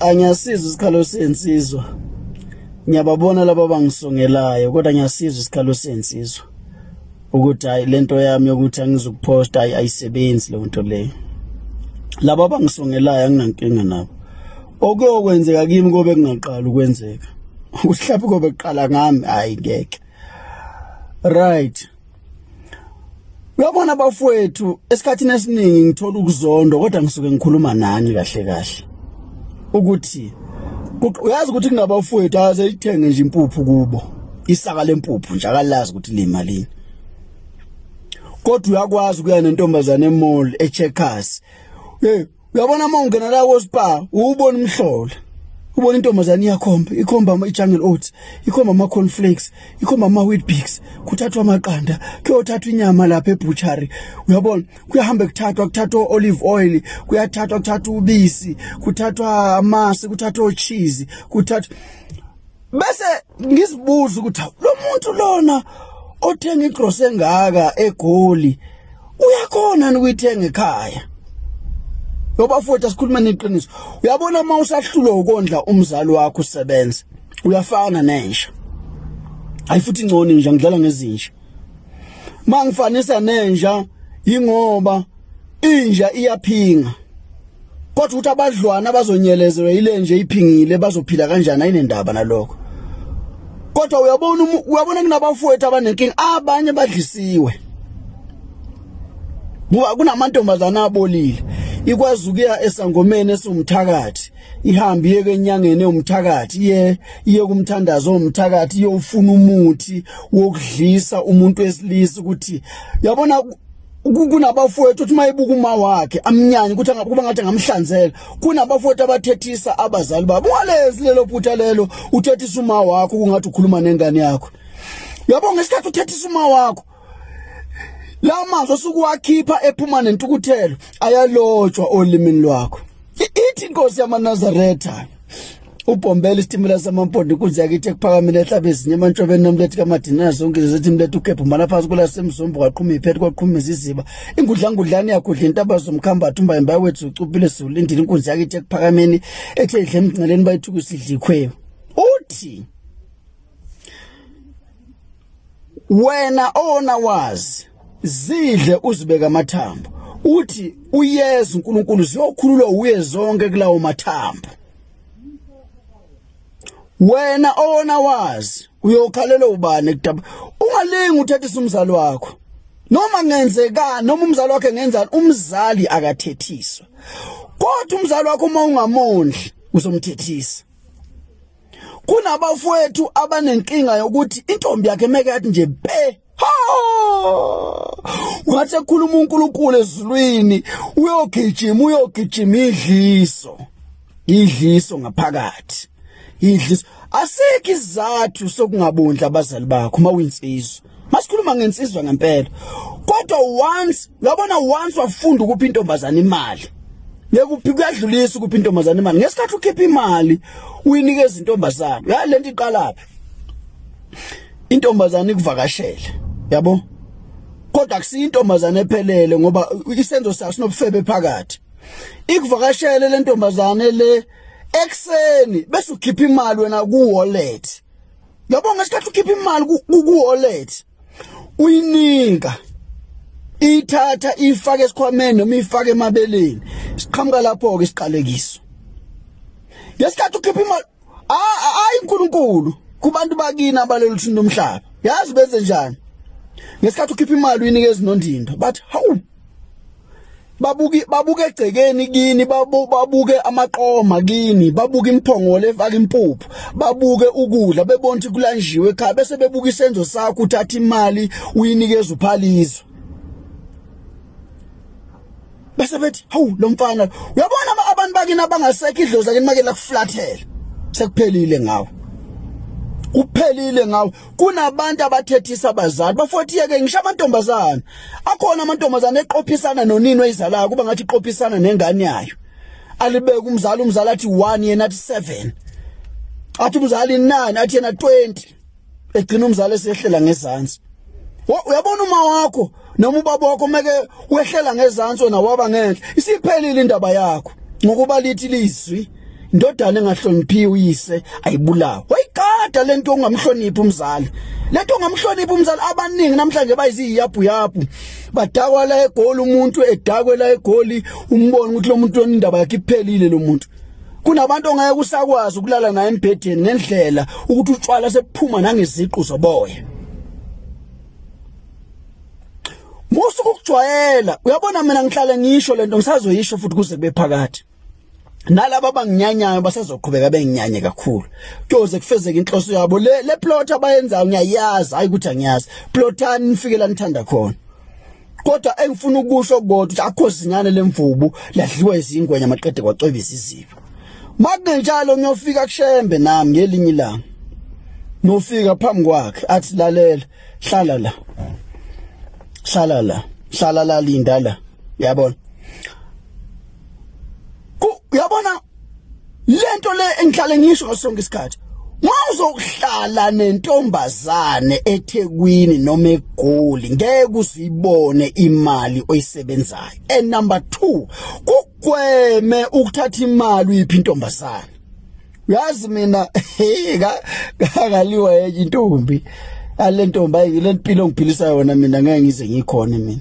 Angiyasiza isikhalo sensizwa. Ngiyababona laba bangisongelayo kodwa ngiyasiza isikhalo sensizwa. Ukuthi hayi lento yami yokuthi angizukuposta ayisebenzi le nto leyo. Laba bangisongelayo anginankinga nabo. Okuyokwenzeka kimi kobe kungaqala ukwenzeka. Ukuthi mhlawumbe kobe kuqala ngami hayi ngeke. Right. Uyabona bafowethu esikhathini esiningi ngithola ukuzondo kodwa ngisuke ngikhuluma nani kahle kahle. Ukuthi uyazi ukuthi kunabafowethu aze ithenge nje impuphu kubo. Isaka lempuphu nje akalazi ukuthi limalini. Kodwa uyakwazi ukuya nentombazane emall eCheckers. Uyabona uma ungena la ku-spa ubona umhlola. Ubona intombazane ikhomba ama-jungle oats, ikhomba ama-cornflakes, ikhomba ama-Weet-Bix, kuthathwa amaqanda, kuyothathwa inyama lapha ebutchery. Uyabona kuyahamba kuthathwa olive oil, kuthathwa ubisi, kuthathwa amasi, kuthathwa cheese, bese ngisibuza ukuthi lo muntu lona othenga igross engaka eGoli uyakhona ukuyithenga ekhaya. Ngoba futhi asikhuluma neqiniso. Uyabona uma usahlulwa ukondla umzali wakho usebenza, uyafana nenja. Ayifuthi ingcono nje ngidlala ngezinja. Mangifanisa nenja ingoba inja iyaphinga. Kodwa uthi abadlwana bazonyelezelwa ile nje iphingile bazophila kanjani ayinendaba nalokho. Kodwa uyabona kunabafowethu abanenkinga abanye badlisiwe. Kunamantombazana abolile. Ikwazi ukuya esangomeni esumthakathi, ihamba iye kenyangeni umthakathi, iye kumthandazo umthakathi, iyofuna umuthi wokudlisa umuntu wesilisa ukuthi yabona kunabafowethu uthi mayibuka uma wakhe amnyanya ukuthi kuba ngathi ngamhlanzela. Kunabafowethu abathethisa abazali babo. Ungalezi lelo phutha lelo uthethisa uma wakho kungathi ukhuluma nengane yakho. Yabo ngesikhathi uthethisa uma wakho la mazwi osukuwakhipha ephuma nentukuthelo ayalotshwa olimini lwakho. Ithi inkosi yamaNazaretha uBhombela isitimela samampondo inkunzi yakithi ekuphakameni ehlaba ezinye emantshobeni nomlethi kaMadina zonke lezithi imlethi ukhepha umbala phansi kula semzombo kwaqhuma iphethe kwaqhuma iziziba ingudlangudlane yakudla intaba zomkhambatha umbayimba wethu ucubile siwulindile inkunzi yakithi ekuphakameni ethe idle emngceleni bayithukisa idla ikhwebu. Uthi wena ona wazi zidle uzibeka amathambo. Uthi uyeza uNkulunkulu ziyokhululwa uye zonke kulawo mathambo. Wena ona wazi uyokhalela ubani ekutaba. Ungalingi uthethisa umzali wakho. Noma ngenzeka noma umzali wakhe ngenzani umzali akathethiswa. Kodwa umzali wakho uma ungamondli uzomthethisa. Kunabafowethu abanenkinga yokuthi intombi yakhe meke yathi nje be wathi ekhuluma uNkulunkulu ezulwini uyogijima idliso ngaphakathi. Idliso asikho izathu sokungabondla abazali bakho uma uyinsizwa. Masikhuluma ngensizwa ngempela. Kodwa once wafunda ukupha intombazana imali. Ngeke kuyadlulisa ukupha intombazana imali. Ngesikhathi ukhipha imali uyinikeza intombazana. Lento iqalaphi. Intombazana ikuvakashele. Yabo? Kodwa akusiyo intombazana ephelele ngoba isenzo sayo sinobufebe phakathi. Ikuvakashele le ntombazana le ekseni bese ukhipha imali wena ku-wallet. Yabo ngesikhathi ukhipha imali ku-wallet uyinika ithatha ifake esikhwameni noma ifake emabeleni. Siqhamuka lapho ke isiqalekiso. Ngesikhathi ukhipha imali hayi uNkulunkulu kubantu bakini abalelo thina umhlaba. Yazi benze njani? Ngesikhathi ukhipha imali uyinikeza inondindo but hawu babuke egcekeni kini babuke amaqoma kini babuke imphongolo efaka impuphu babuke ukudla bebona ukuthi kulanjiwe ekhaya bese bebuka isenzo sakho uthatha imali uyinikeza uphalizwa bese bethi hawu lo mfana uyabona abantu bakini abangasekho idlozi akini make la kuflathela sekuphelile ngawo. Uphelile ngawo. Kunabantu abathethisa abazali bafotiyeke ngisho amantombazana. Akhona amantombazana eqophisana nonini oyizalayo kuba ngathi iqophisana nengane yayo. Alibeka umzali athi 1 yena athi 7. Athi umzali 9 athi yena 20. Egcina umzali esehlela ngezansi. Uyabona uma wakho noma ubaba wakho meke wehlela ngezantsi wena waba ngenhle isiphelile indaba yakho ngokuba lithi lizwi indodana engahloniphi uyise ayibulawa wayigada lento ongamhloniphi umzali lento ongamhloniphi umzali abaningi namhlanje bayiziyaphu yaphu badakwa la egoli umuntu edakwe la egoli umbone ukuthi lo muntu indaba yakhe iphelile lo muntu kunabantu ongeke usakwazi ukulala naye embhedeni ngendlela ukuthi utshwala sephuma nangeziqu zoboya musuku ukujwayela uyabona mina ngihlale ngisho lento ngisazoyisho futhi kuze kube phakathi nalabo abanginyanyayo basazoqhubeka benginyanye kakhulu kuyoze kufezeke inhloso yabo le plot abayenzayo ngiyayazi hayi ukuthi angiyazi plotani nifike la nithanda khona kodwa engifuna ukusho kodwa ukuthi akho zinyane lemvubu ladliwa izingwenya maqede kwacwebisa iziba makunjalo ngiyofika kushembe nami ngelinye ilanga nofika phambi kwakhe athi lalela hlala la linda la yabona uyabona lento le engihlale ngisho ngasonke isikhathi mawuzohlala nentombazane eThekwini noma eGoli ngeke uzibone imali oyisebenzayo and number 2 kugweme ukuthatha imali uyiphi intombazane uyazi mina ngaliwa yenye intombi ale ntombi ayile impilo ngiphilisa yona mina ngeke ngize ngikhona mina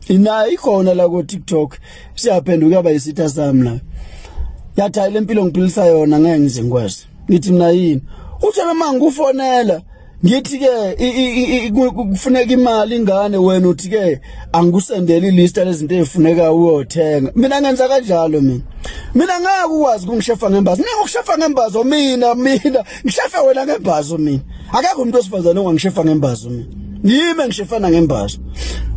ina ikhona la ku TikTok siyaphenduka yaba yisitha sami la yathi ile impilo ngiphilisa yona ngeke ngize ngikwazi ngithi mina yini uthi noma ngikufonela ngithi ke kufuneka imali ingane wena uthi ke angikusendela ilista lezinto ezifuneka uyothenga mina ngenza kanjalo mina ngeke ukwazi kungishefa ngembazo ningokushefa ngembazo mina ngishefa wena ngembazo mina akekho umuntu osifazana ongangishefa ngembazo mina yime ngishefana ngembazo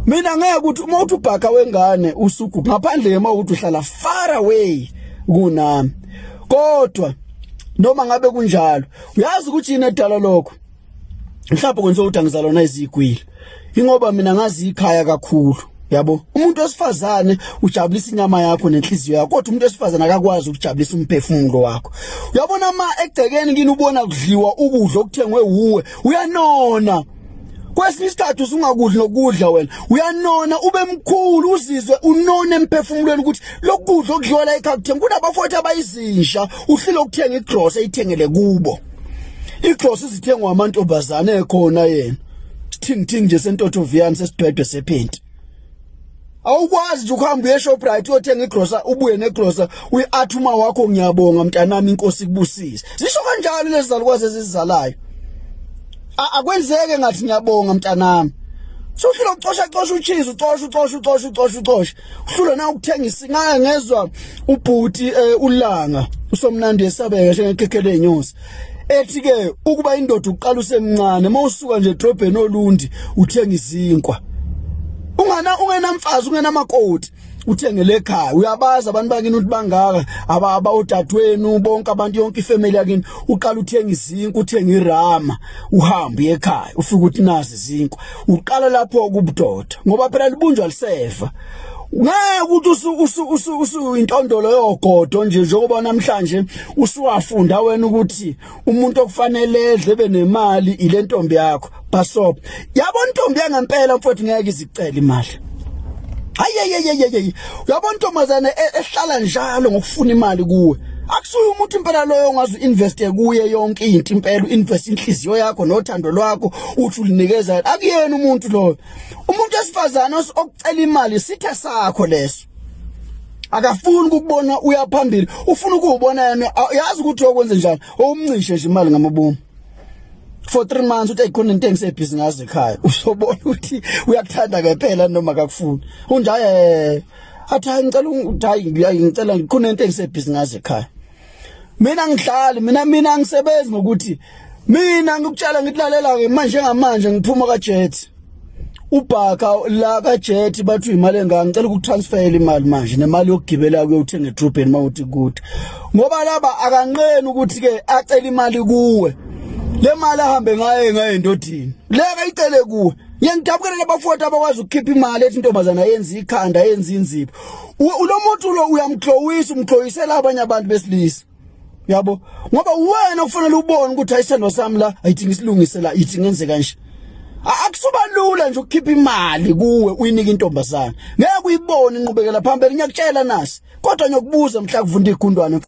mina ngeke ukuthi uma uthi ubhaka wengane usuku ngaphandle ema ukuthi uhlala far away kunami kodwa noma ngabe kunjalo uyazi ukuthi yini edala lokho mhlawumbe kwenza ukuthi angizalona izigwili ingoba mina ngazi ikhaya kakhulu yabo umuntu osifazane ujabulisa inyama yakho nenhliziyo yakho kodwa umuntu osifazane akakwazi ukujabulisa umphefumulo wakho uyabona ma egcekeni kini ubona kudliwa ukudla okuthengwe uwe uyanona kwesinye isikhathi usungakudli nokudla wena uyanona ube mkhulu uzizwe unone emphefumulweni ukuthi lokudla okudliwa la ekhaya kuthenga kunabafowethu abayizinsha uhlile ukuthenga igross eyithengele kubo igross izithengwa amantombazane ekhona yena thing nje sentothoviyani sesidwedwe sephenti awukwazi nje ukuhamba uye Shoprite uyothenga igrosa ubuye negrosa uyathuma wakho ngiyabonga mntanami inkosi kubusise zisho kanjalo lezi zalukwazi ezizalayo akwenzeke ngathi ngiyabonga mntanami sohlula ucosha uchizi ucosha uhlula na ukuthengisa ngeke ngezwe ubhuti ulanga usomnandi esabeka njengekhekhele enyosi ethi ke ukuba indoda uqala usemncane mawusuka nje edrobheni olundi uthenga izinkwa ungenamfazi ungenamakoti uthengele ekhaya uyabaza abantu bakini ukuthi bangaka abawodadwenu bonke abantu yonke ifamily yakini uqala uthenga izinkwa uthenga irama uhambe ekhaya ufika uthi nazi izinkwa uqala lapho kubudoda ngoba phela libunjwa lisefa ngeke ukuthi intondolo yogodo nje njengoba namhlanje usuwafunda wena ukuthi umuntu okufanele edle benemali ile ntombi yakho basop yabona intombi yangempela mfowethu ngeke izicela imali hayi uyabona intombazane ehlala njalo ngokufuna imali kuwe akusuye umuntu impela loyo ongazi investe kuye yonke into impela invest inhliziyo yakho nothando lwakho uthi ulinikeza akuyena umuntu loyo umuntu esifazana okucela imali sithe sakho leso akafuni ukubona uyaphambili ufuna ukubona yena yazi ukuthi okwenze njani umncishe nje imali ngamabomu for 3 months uthi ayikhona into engisebhizi ngazo ekhaya usobona ukuthi uyakuthanda ngempela noma akakufuni unjaye athi ngicela ngicela ngikhona into engisebhizi ngazo ekhaya mina ngihlali mina ngisebenza ngokuthi mina ngikutshela ngitlalela ke manje ngamanje ngiphuma kaJet ubhaka la kaJet bathi imali engaka ngicela ukutransferela imali manje nemali yokugibela kuyothenga edrobheni mawuthi kude ngoba laba akanqeni ukuthi ke acela imali kuwe le mali ahambe ngaye endodini leka icele kuwe ngiyangidabukela labafowethu abakwazi ukukhipha imali ethi intombazana yenza ikhanda yenza inzipho lo muntu lo umxoyisela abanye abantu besilisa yabo ngoba wena ufanele ubone ukuthi ayisendo sami la ayithi ngisilungise la ithi ngenze kanje Akusuba lula nje ukukhipha imali kuwe uyinika intombazana ngeke uyibone inqubekela phambili ngiyakutshela nasi kodwa ngiyokubuza mhla kuvunda igundwane